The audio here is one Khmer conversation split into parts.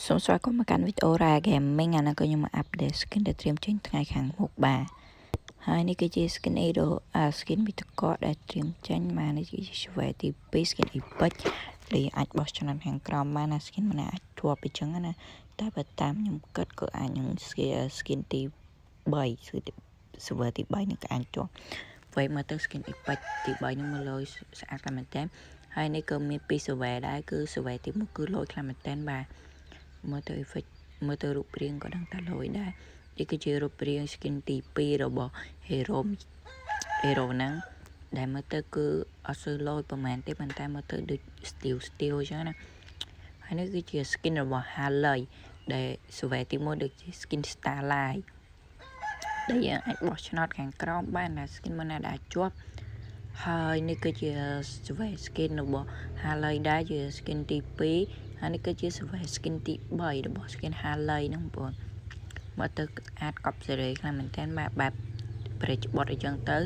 សូមស្វាគមន៍មកកាន់វីដេអូ Rare Gaming អានេះក៏ខ្ញុំមកអាប់ដេត skin ដែលត្រៀមចេញថ្ងៃខាងមុខបាទហើយនេះគឺជា skin Edo skin វិតកកដែលត្រៀមចេញមកនេះជា Shway ទី2 skin Epic ដែលអាចបោះឆ្នោតខាងក្រោមបានណា skin មិនអាចជាប់អញ្ចឹងណាតែបើតាមខ្ញុំគិតក៏អាចនឹង skin ទី3 server ទី3នឹងក៏អាចជាប់វិញមកទៅ skin Epic ទី3នឹងមកលុយស្អាតខ្លាំងមែនតើហើយនេះក៏មានពីរ server ដែរគឺ server ទី1គឺលុយខ្លាំងមែនតើបាទមើលទៅ effect មើលទៅរូបរាងក៏ដឹងថាលុយដែរនេះគឺជារូបរាង skin ទី2របស់ hero ហ្នឹងដែលមើលទៅគឺអត់សូវលុយប្រហែលទេប៉ុន្តែមើលទៅដូច steel អញ្ចឹងណាហើយនេះគឺជា skin របស់ Harley ដែល survey ទី1ដូចជា skin Starlight ដែលយើងអាចបោះឆ្នោតខាងក្រោមបានណា skin មិនណាដែលជាប់ហើយនេះគឺជា survey skin របស់ Harley ដែរជា skin ទី2ហើយនេះគឺជា survey skin ទី3របស់ skin Harley ហ្នឹងបងមកទៅអាចកប់សេរីខ្លាំងមែនតើបែបប្រេចបត់អញ្ចឹងទៅ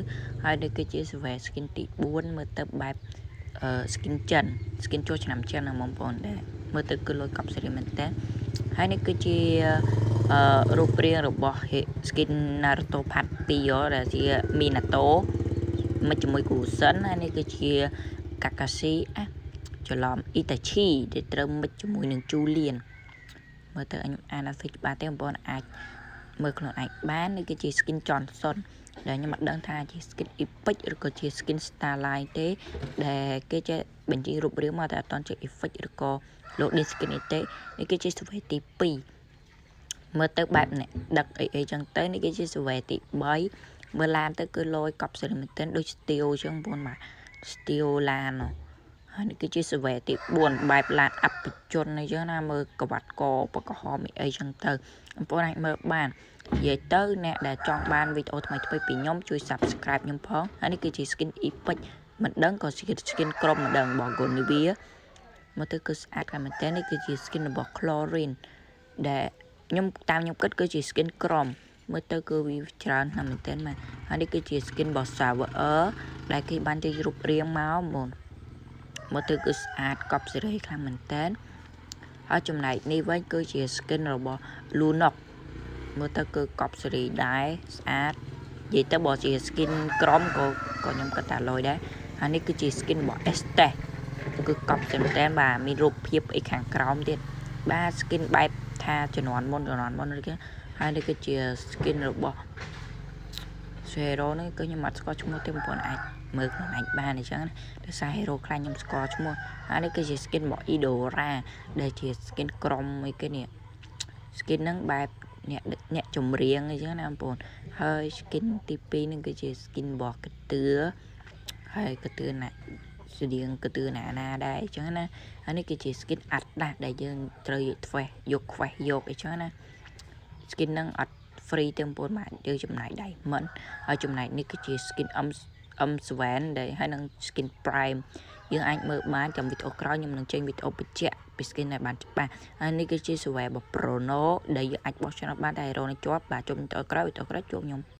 ហើយនេះគឺជា survey skin ទី4មើលទៅបែបskin ចិន skin ចូលឆ្នាំចិនណាបងប្អូនដែរមើលទៅគឺលុយកប់សេរីមែនតើហើយនេះគឺជារូបរាងរបស់ skin Naruto Part 2ដែលជា Minato មកជាមួយ Gusen ហើយនេះគឺជា Kakashi ច្រឡំ Itachi ដែលត្រូវមកជាមួយនឹង Julian មើលទៅខ្ញុំអានអត់ច្បាស់ទេបងប្អូនអាចមើលខ្លួនឯងបាននេះគឺជា skin Johnson ដែលខ្ញុំអត់ដឹងថាជា skin Epic ឬក៏ជា skin Starlight ទេដែលគេចេះបញ្ជារូបរាងមកតែអត់តន់ជា Epic ឬក៏ loading skin ទេនេះគឺជា survey ទី2មើលទៅបែបនេះដឹកអីចឹងទៅនេះគឺជា survey ទី3មើលឡានទៅគឺលយកប់សេរីមែនទែនដូច steel ចឹងបងប្អូនបាទ steel ឡានហើយនេះគឺជា survey ទី4បែបឡានអបជនអីចឹងណាមើលក្បាត់កបកហមអីចឹងទៅបងប្អូនអាចមើលបាននិយាយទៅអ្នកដែលចង់បានវីដេអូថ្មីៗពីខ្ញុំជួយ subscribe ខ្ញុំផងហើយនេះគឺជា skin Epic មិនដឹងក៏ skin ក្រុមមិនដឹងរបស់ Gonivia មកទៅគឺស្អាតខ្លាំងមែនតើនេះគឺជា skin របស់ Chlorine ដែលខ្ញុំគិតគឺជា skin ក្រុមមើលទៅគឺវាច្រើនណាស់មែនតើហើយនេះគឺជា skin របស់ Saver ដែលគេបានចេញរូបរាងមកមើលទៅគឺស្អាតកប់សេរីខ្លាំងមែនតើហើយចំណែកនេះវិញគឺជា skin របស់ Lunok មើលទៅគឺកប់សេរីដែរស្អាតនិយាយទៅបើជា skin ក្រុមក៏ខ្ញុំគិតថាលុយដែរហើយនេះគឺជា skin របស់ Estes គឺកប់សេរីមែនតើបាទមានរូបភាពអីខាងក្រោមទៀតបាទ skin បែបថាជំនាន់មុននេះគេហើយនេះគឺជា skin របស់ Hero នេះគឺខ្ញុំអត់ស្គាល់ឈ្មោះទេបងប្អូនអាចមើលខ្លួនឯងបានអញ្ចឹងដោយសារ Hero ខ្លាញ់ខ្ញុំស្គាល់ឈ្មោះហើយនេះគឺជា skin របស់ Idora ដែលជា skin ក្រុមអីគេនេះ skin ហ្នឹងបែបអ្នកចម្រៀងអីចឹងណាបងប្អូនហើយ skin ទី2ហ្នឹងគឺជា skin របស់កទឿហើយកទឿណាស្តៀងកទឿណាដែរអញ្ចឹងណាហើយនេះគឺជា skin អាត់ដាស់ដែលយើងត្រូវយកខ្វេះយកអីចឹងណា skin ហ្នឹងអត់ free ទេបងប្អូនបាទយើងចំណាយដៃមិនហើយចំណែកនេះគឺជា skin Swan ដែលហើយនឹង skin Prime យើងអាចមើលបានtrongវីដេអូក្រោយខ្ញុំនឹងចេញវីដេអូបញ្ជាក់ពី skin ដែលបានច្បាស់ហើយនេះគឺជា Swan របស់ Prono ដែលយើងអាចបោះឆ្នោតបានតែ Hero នេះជាប់បាទជុំវីដេអូក្រោយជួបខ្ញុំ